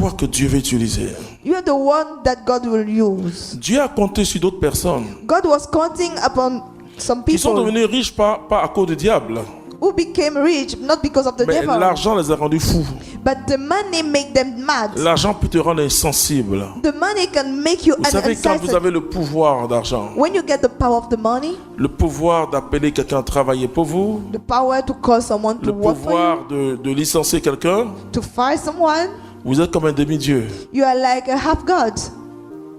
toi que Dieu veut utiliser. You are the one that God will use. Dieu a compté sur d'autres personnes God was counting upon some qui sont people devenus riches pas à cause du diable. who became rich not because of the Mais devil, l'argent les a rendus fous. but the money make them mad. L'argent peut te rendre insensible. The money can make you Vous savez, quand vous unsensitive. avez le pouvoir d'argent, When you get the power of the money, le pouvoir d'appeler quelqu'un à travailler pour vous, the power to call someone to le work for you, pouvoir de licencier quelqu'un, to fire someone, vous êtes comme un demi-dieu. you are like a half god.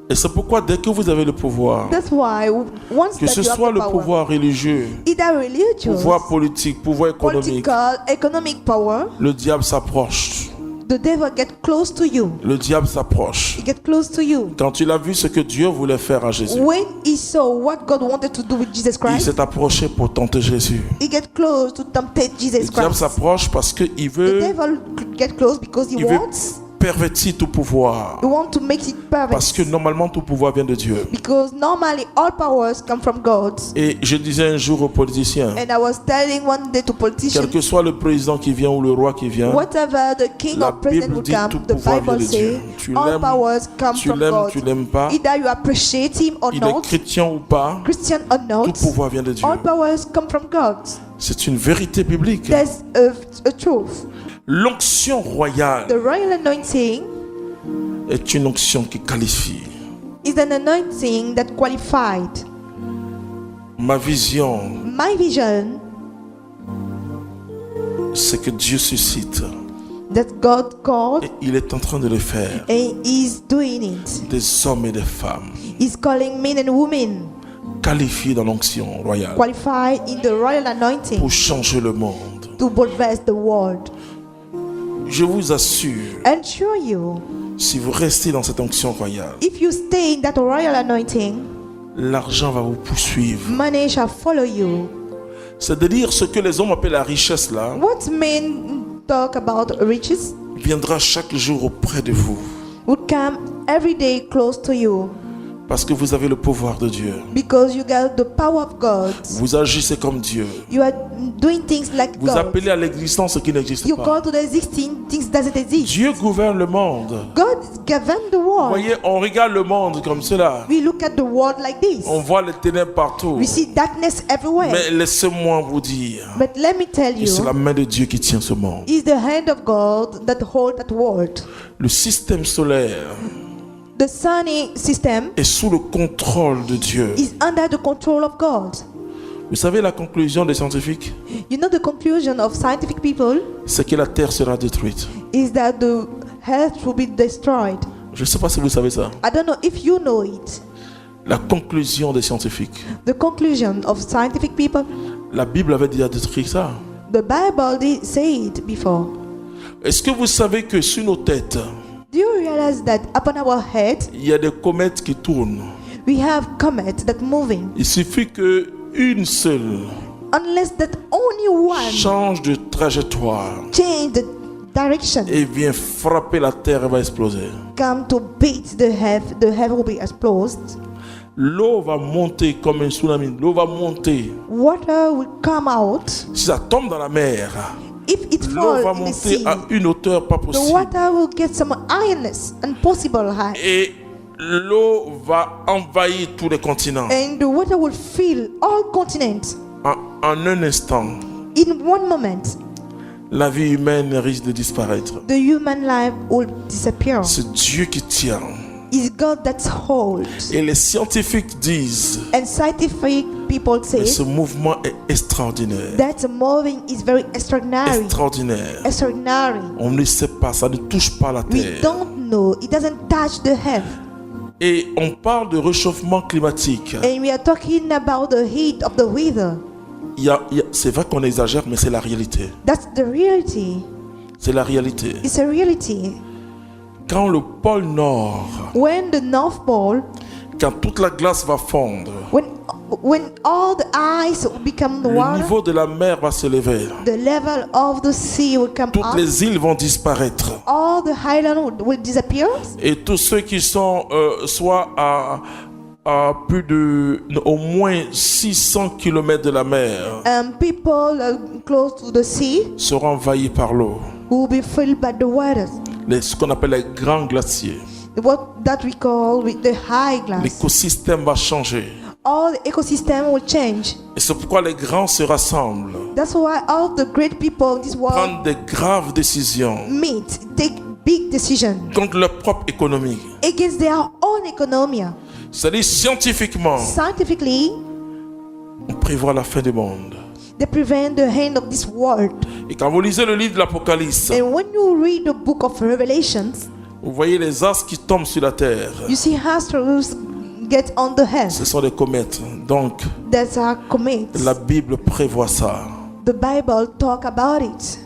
Et c'est pourquoi dès que vous avez le pouvoir, That's why once que that ce you have soit the le power, pouvoir religieux, either religious, pouvoir politique, pouvoir économique, political, economic power, le diable s'approche. the devil get close to you. Le diable s'approche. He get close to you. Quand il a vu ce que Dieu voulait faire à Jésus, When he saw what God wanted to do with Jesus il Christ, s'est approché pour tenter Jésus. he get close to tempt Jesus Le diable Christ. s'approche parce qu'il The veut devil get close because he Il veut wants. pervertir tout pouvoir. He want to make it Parce que perfect. normalement tout pouvoir vient de Dieu. Because normally all powers come from God. Et je disais un jour aux politiciens, And I was telling one day to quel politicians, que soit le président qui vient ou le roi qui vient, whatever the king la or president Bible will dit come, tout the pouvoir vient Bible de Dieu. says Tu all l'aimes, powers come tu from l'aimes, God. tu l'aimes pas, Either you appreciate him or il est not, chrétien ou pas, Christian or tout not, pouvoir vient de Dieu. all powers come from God. C'est une vérité biblique. That's a truth. L'onction royale The royal anointing est une onction qui qualifie. is an anointing that qualified. Ma vision, My vision c'est que Dieu suscite, that God called et il est en train de le faire, and is doing it. des hommes et des femmes He's calling men and women qualifiés dans l'onction royale qualified in the royal anointing pour changer le monde. to bulverize the world. Je vous assure, And show you, si vous restez dans cette onction royale, if you stay in that royal anointing, l'argent va vous poursuivre. money shall follow you. C'est-à-dire ce que les hommes appellent la richesse là, What men talk about riches viendra chaque jour auprès de vous. will come every day close to you Parce que vous avez le pouvoir de Dieu. because you got the power of God. Vous agissez comme Dieu. You are doing things like Vous God. appelez à l'existence ce qui n'existe You pas. call to the existing things that doesn't exist. Dieu gouverne le monde. God governs the Vous world. voyez, on regarde le monde comme cela. We look at the world like this. On voit les ténèbres partout. We see darkness everywhere. Mais laissez-moi vous dire But let me tell que c'est la you, main de Dieu qui tient ce monde. it's the hand of God that holds that world. Le système solaire The sunny system est sous le contrôle de Dieu. is under the control of God. Vous savez la conclusion des scientifiques? You know the conclusion of scientific people C'est que la Terre sera détruite. is that the earth will be destroyed. Je ne sais pas si vous savez ça. I don't know if you know it. La conclusion des scientifiques. The conclusion of scientific people, La Bible avait déjà détruit ça. the Bible did say it before. Est-ce que vous savez que sur nos têtes, Do you realize that upon our head il y a des comètes qui tournent? we have comets that moving? Il suffit que une seule Unless that only one change de trajectoire change the direction, et vient frapper la terre, elle va exploser. come to beat the heaven will be exploded. L'eau va monter comme un tsunami. L'eau va monter. Water will come out. Si ça tombe dans la mer, If it l'eau falls va in the monter sea, à une hauteur pas the possible. water will get some ironess and possible high, Et l'eau va envahir tous les continents. and the water will fill all continents. En un instant, In one moment, la vie humaine risque de disparaître. the human life will disappear. C'est Dieu qui tient. It's God that holds. Et les scientifiques disent And scientific people que say ce mouvement est extraordinaire. that moving is very extraordinary. Extraordinaire. Extraordinary. On ne sait pas, ça ne touche pas la We terre. don't know. It doesn't touch the heaven. Et on parle de réchauffement climatique. And we are talking about the heat of the weather. C'est vrai qu'on exagère, mais c'est la réalité. That's the reality. C'est la réalité. It's a reality. Quand le pôle Nord, When the North Pole, quand toute la glace va fondre, when all the ice will become the le water, niveau de la mer va s'élever. the level of the sea will come Toutes up. les îles vont disparaître. All the highland will disappear. Et tous ceux qui sont soit à plus de au moins 600 km de la mer People close to the sea seront envahis par l'eau. will be filled by the waters. ce qu'on appelle les grands glaciers. what that we call with the high glass. L'écosystème va changer. All the ecosystem will change. Et c'est pourquoi les grands se rassemblent, That's why all the great people in this world prennent des graves décisions meet, take big decisions contre leur propre économie. against their own economy. C'est-à-dire scientifiquement, Scientifically, on prévoit la fin du monde. they prevent the end of this world. Et quand vous lisez le livre de l'Apocalypse, And when you read the book of Revelations, vous voyez les astres qui tombent sur la terre. you see astros get on the earth. Ce sont des comètes. Donc, That's our comets. la Bible prévoit ça. The Bible talk about it.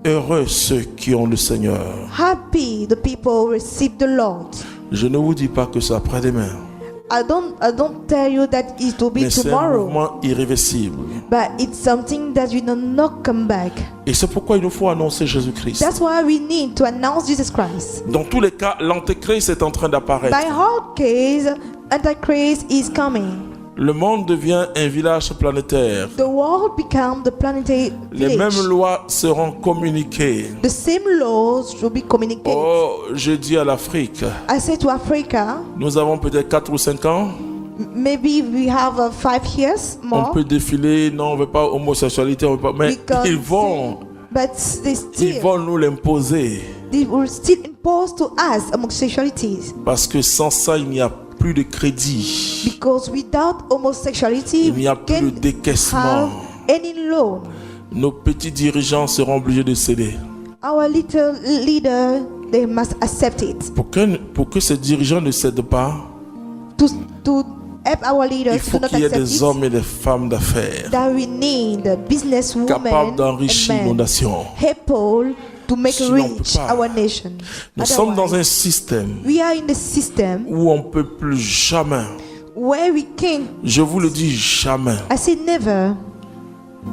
Heureux ceux qui ont le Seigneur. Happy the people receive the Lord. Je ne vous dis pas que c'est après-demain, I don't tell you that it will be mais c'est un tomorrow, mouvement irréversible. but it's something that will not come back. Et c'est pourquoi il nous faut annoncer Jésus-Christ. That's why we need to announce Jesus Christ. Dans tous les cas, l'antéchrist est en train d'apparaître. By all case, Antichrist is coming. Le monde devient un village planétaire. The world become the planetary Les village. mêmes lois seront communiquées. The same laws will be communicated. Oh, je dis à l'Afrique, I say to Africa, nous avons peut-être 4 ou 5 ans. maybe we have 5 years On more. peut défiler, non, on ne veut pas homosexualité, on veut pas. Mais We can ils vont But ils vont nous l'imposer. they will still impose to us homosexuality. Parce que sans ça, il n'y a plus de crédit. Because without homosexuality, Il n'y a we plus de can't décaissement. have any loan. Nos petits dirigeants seront obligés de céder. Our little leader, they must accept it. Pour que ces dirigeants ne cèdent pas, To help our leaders il faut to not qu'il y ait accept des it, hommes et des femmes d'affaires that we need businesswomen capables and d'enrichir nos men nations. able to make Sinon, on peut rich pas. our nation. Nous sommes dans Otherwise, un système we are in the system où on ne peut plus jamais, where we can, je vous le dis jamais, I say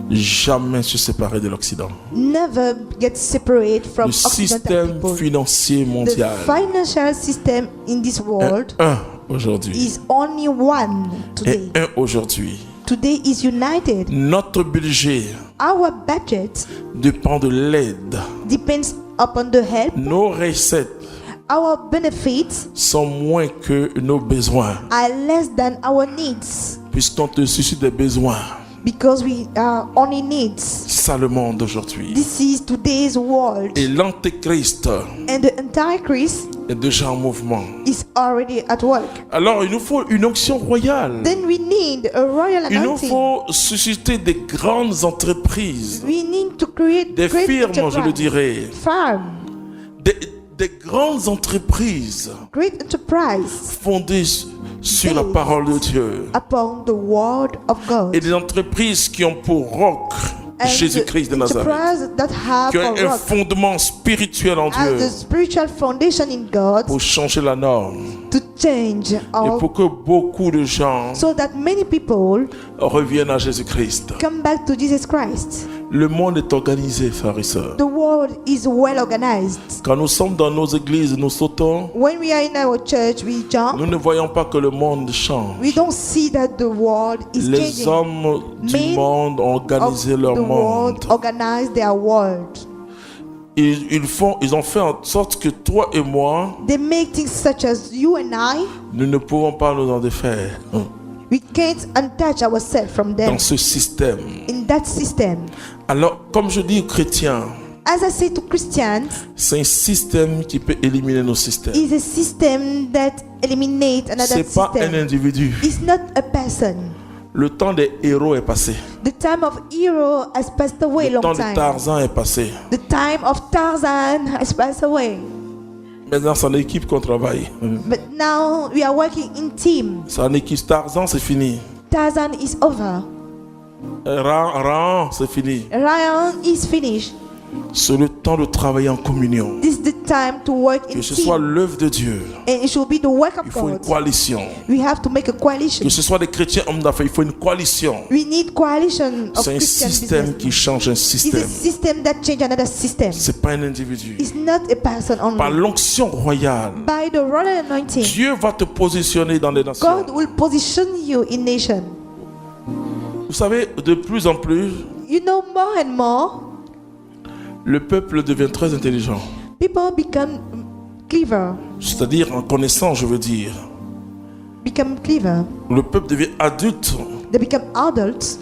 jamais se séparer de l'Occident. never get separate from Le Occidental système people. financier The mondial financial system in this world un aujourd'hui. is only one today. Et un aujourd'hui. Today is united. Notre budget Our budget dépend de l'aide. depends upon the help. Nos recettes Our benefits sont moins que nos besoins, are less than our needs puisqu'on te suscite des besoins. because we are only needs. C'est ça le monde d'aujourd'hui. This is today's world, Et l'antéchrist and the Antichrist est déjà en mouvement. is already at work. Alors il nous faut une onction royale. Then we need a royal Il nous anointing. faut susciter des grandes entreprises, We need to create des great firmes, je le enterprise. dirais, Farm, des grandes entreprises great enterprise fondées sur la parole de Dieu. upon the word of God. Et des entreprises qui ont pour roc And Jésus-Christ de the Nazareth, enterprise that have qui ont a un rock fondement spirituel en as the Dieu spiritual foundation in God pour changer la norme to change et our, pour que beaucoup de gens so that many people reviennent à Jésus-Christ. come back to Jesus Christ. Le monde est organisé, frères et sœurs. The world is well organized. Quand nous sommes dans nos églises, nous sautons. When we are in our church, we jump. Nous ne voyons pas que le monde change. We don't see that the world is Les changing. hommes du Men monde ont organisé Of leur the world monde. organize their world. Ils ont fait en sorte que toi et moi, They make things such as you and I. nous ne pouvons pas nous en défaire We can't untouch ourselves from them dans ce système. in that system. Alors, comme je dis aux chrétiens, As I say to Christians, c'est un système qui peut éliminer nos systèmes. is a system that eliminates another C'est pas un system. individu. It's not a person. Le temps des héros est passé. The time of hero has passed away Le temps long de time. Tarzan est passé. The time of Tarzan has passed away. Maintenant, c'est en équipe qu'on travaille. But now we are working in team. C'est en équipe. Tarzan, c'est fini. Tarzan is over. Ran, c'est fini. Ryan is finished. C'est le temps de travailler en communion. This is the time to work in Que ce soit team. l'œuvre de Dieu, And it should be the work il of faut une God. coalition. We have to make a coalition. Que ce soit des chrétiens hommes d'affaires, il faut une coalition. We need coalition of C'est un Christian système business. qui change un It's a système. system that change another system. C'est pas un individu. It's not a person Par only. l'onction royale, By the royal anointing, Dieu va te positionner dans les nations. God will position you in nation. Vous savez, de plus en plus, You know, more and more, le peuple devient très intelligent. people become clever. C'est-à-dire en connaissant, je veux dire. Become clever. Le peuple devient adulte. They become adults.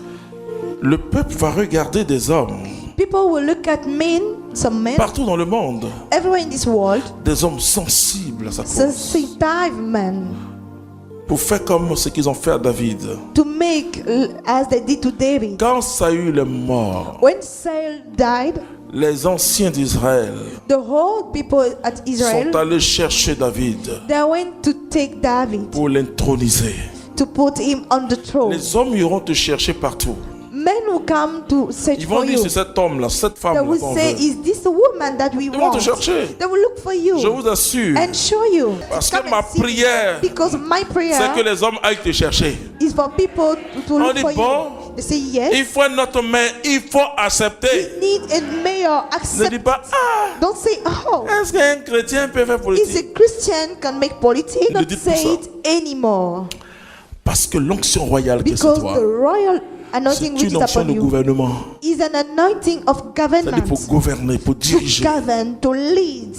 Le peuple va regarder des hommes People will look at men, some men, partout dans le monde, everywhere in this world, des hommes sensibles à sa cause, sensitive men, pour faire comme ce qu'ils ont fait à David. to make as they did to David. Quand Saül est mort, When Saul died, les anciens d'Israël the whole people at Israel, sont allés chercher David they went to take David, pour l'introniser. to put him on the throne. Les hommes iront te chercher partout. Men will come to search Ils vont for dire, you. c'est cet homme-là, cette They femme-là will qu'on say, veut. is this the woman that we Ils vont te want? chercher. They will look for you Je vous assure. and show you. Parce Come que ma and see. prière, Because my c'est que prayer les hommes aillent te chercher. is for people to On look dit for bon. you. They say yes. Il faut notre main, il faut accepter. Need a mayor Ne accept. dis pas, ah, Don't say, oh, est-ce qu'un chrétien peut faire is politique? a Christian can make politics. Ne Don't dites pas say ça. it anymore. Parce que l'onction royale qui est sur Because toi, the royal anointing which c'est is une onction upon de you gouvernement. is an anointing of C'est-à-dire government. pour gouverner, pour To diriger. govern, to lead.